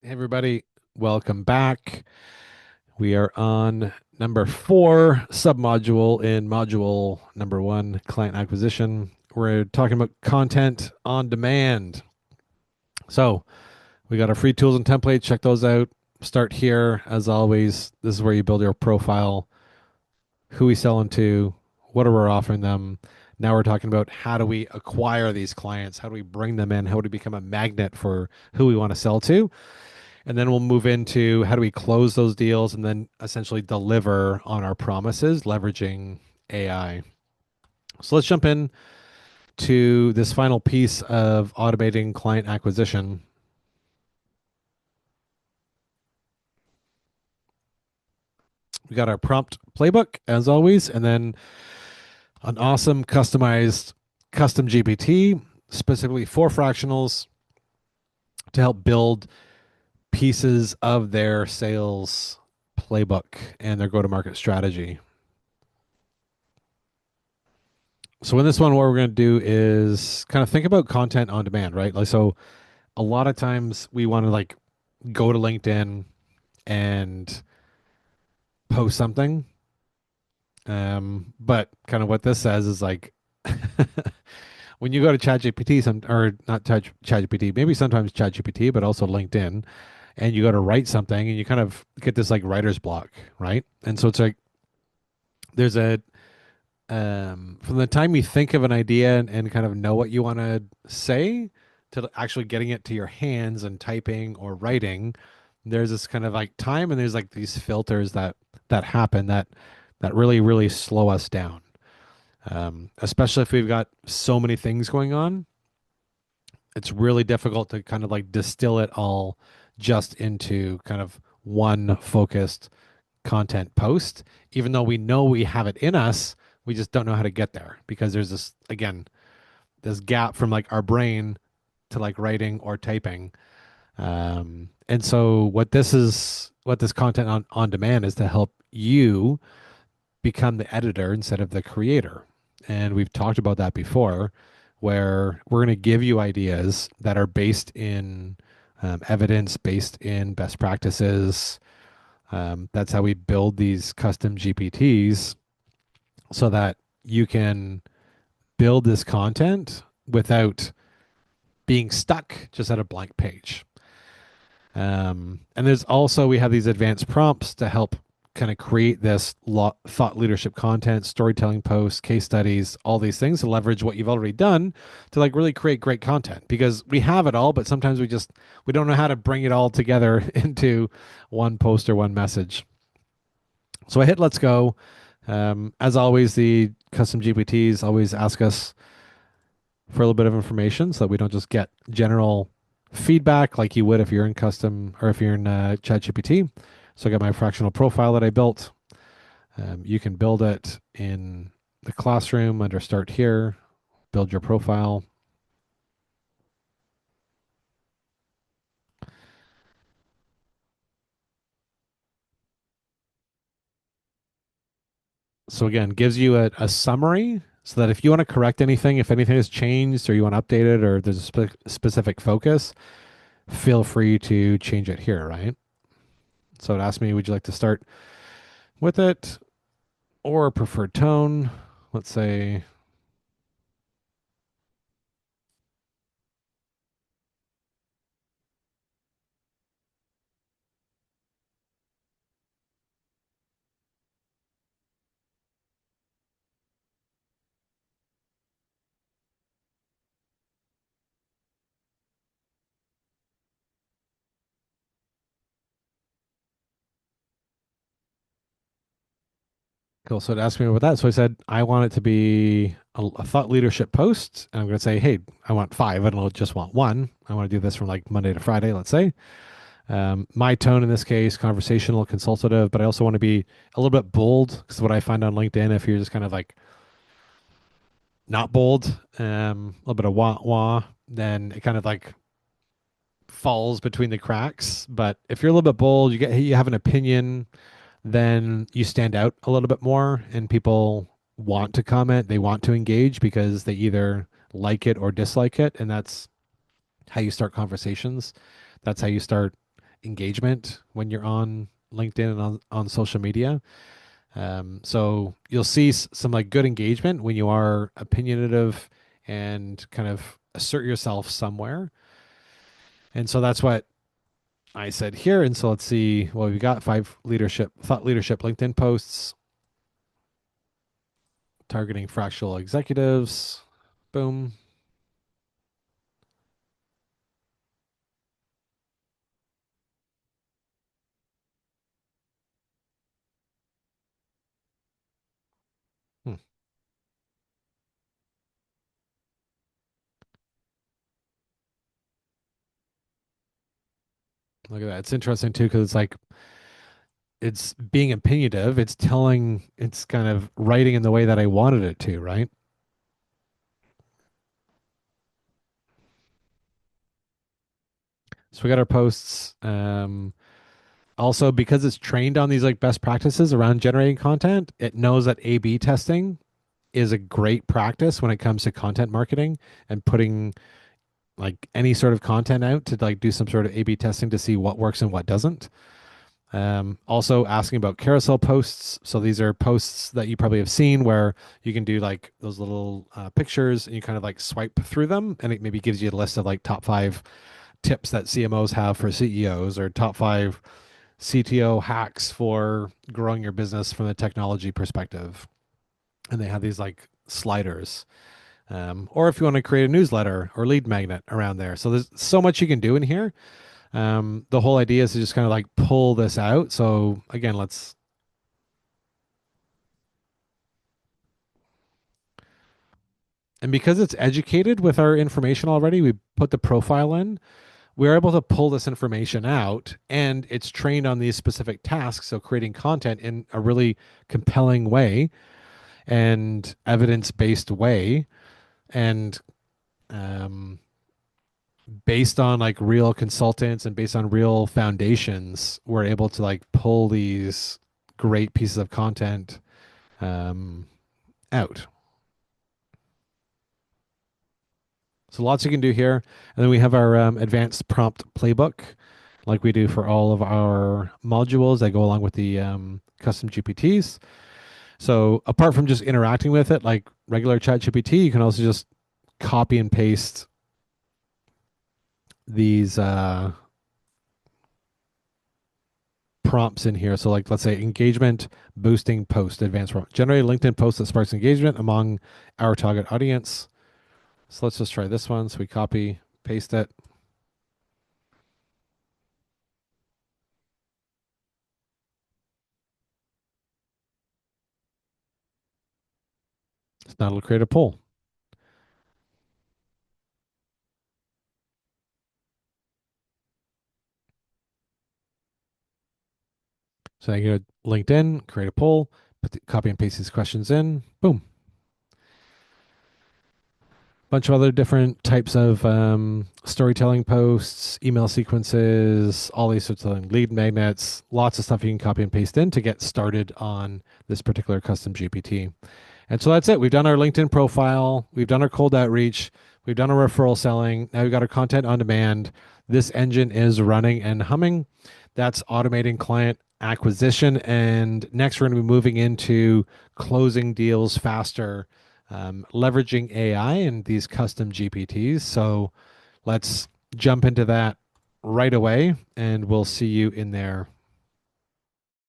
Hey everybody, welcome back. We are on number 4 submodule in module number 1, client acquisition. We're talking about content on demand. So we got our free tools and templates. Check those out. Start here. As always, this is where you build your profile, who we selling to, what are we offering them. Now we're talking about how do we acquire these clients? How do we bring them in? How do we become a magnet for who we want to sell to? And then we'll move into how do we close those deals and then essentially deliver on our promises leveraging AI. So let's jump in to this final piece of automating client acquisition. We got our prompt playbook as always, and then an awesome customized custom GPT specifically for fractionals to help build pieces of their sales playbook and their go to market strategy. So in this one, what we're going to do is kind of think about content on demand, right? Like, so a lot of times we want to like go to LinkedIn and post something. But kind of what this says is like when you go to ChatGPT, or not ChatGPT, maybe sometimes ChatGPT, but also LinkedIn, and you go to write something, and you kind of get this like writer's block, right? And so it's like there's a from the time you think of an idea and kind of know what you want to say to actually getting it to your hands and typing or writing, there's this kind of like time and there's like these filters that happen that really slow us down. Especially if we've got so many things going on, it's really difficult to kind of like distill it all just into kind of one focused content post, even though we know we have it in us, we just don't know how to get there because there's this, again, this gap from like our brain to like writing or typing. And so what this content on demand is to help you become the editor instead of the creator. And we've talked about that before, where we're going to give you ideas that are based in evidence, based in best practices. That's how we build these custom GPTs so that you can build this content without being stuck just at a blank page. And there's also, we have these advanced prompts to help kind of create this thought leadership content, storytelling posts, case studies, all these things to leverage what you've already done to like really create great content because we have it all, but sometimes we don't know how to bring it all together into one post or one message. So I hit let's go. As always, the custom GPTs always ask us for a little bit of information so that we don't just get general feedback like you would if you're in custom or if you're in ChatGPT. So I got my fractional profile that I built. You can build it in the classroom under Start Here, build your profile. So again, gives you a summary so that if you want to correct anything, if anything has changed or you want to update it or there's a specific focus, feel free to change it here, right? So it asked me, would you like to start with it or preferred tone? Let's say, cool. So it asked me about that. So I said, I want it to be a thought leadership post. And I'm going to say, hey, I want 5. I don't just want 1. I want to do this from like Monday to Friday, let's say. My tone in this case, conversational, consultative, but I also want to be a little bit bold because what I find on LinkedIn, if you're just kind of like not bold, a little bit of wah wah, then it kind of like falls between the cracks. But if you're a little bit bold, you have an opinion, then you stand out a little bit more and people want to comment, they want to engage because they either like it or dislike it. And that's how you start conversations. That's how you start engagement when you're on LinkedIn and on social media. So you'll see some like good engagement when you are opinionative and kind of assert yourself somewhere. And so that's what I said here. And so let's see. Well, we got thought leadership LinkedIn posts targeting fractional executives. Boom. Hmm, look at that. It's interesting too because it's like it's being opinionative. It's kind of writing in the way that I wanted it to, right? So we got our posts. Also, because it's trained on these like best practices around generating content, it knows that A/B testing is a great practice when it comes to content marketing and putting like any sort of content out to like do some sort of A/B testing to see what works and what doesn't. Also asking about carousel posts. So these are posts that you probably have seen where you can do like those little pictures and you kind of like swipe through them and it maybe gives you a list of like top five tips that CMOs have for CEOs or top five CTO hacks for growing your business from the technology perspective. And they have these like sliders. Or if you want to create a newsletter or lead magnet around there. So there's so much you can do in here. The whole idea is to just kind of like pull this out. So again, and because it's educated with our information already, we put the profile in. We're able to pull this information out and it's trained on these specific tasks. So creating content in a really compelling way and evidence based way. And um, based on like real consultants and based on real foundations, we're able to like pull these great pieces of content um, out. So lots you can do here. And then we have our advanced prompt playbook, like we do for all of our modules that go along with the custom GPTs. So apart from just interacting with it like regular chat GPT, you can also just copy and paste these prompts in here. So like let's say engagement boosting post advanced prompt. Generate a LinkedIn post that sparks engagement among our target audience. So let's just try this one. So we copy, paste it. So now it'll create a poll. So I go to LinkedIn, create a poll, copy and paste these questions in. Boom. Bunch of other different types of storytelling posts, email sequences, all these sorts of things, lead magnets, lots of stuff you can copy and paste in to get started on this particular custom GPT. And so that's it. We've done our LinkedIn profile. We've done our cold outreach. We've done our referral selling. Now we've got our content on demand. This engine is running and humming. That's automating client acquisition. And next, we're going to be moving into closing deals faster, leveraging AI and these custom GPTs. So let's jump into that right away, and we'll see you in there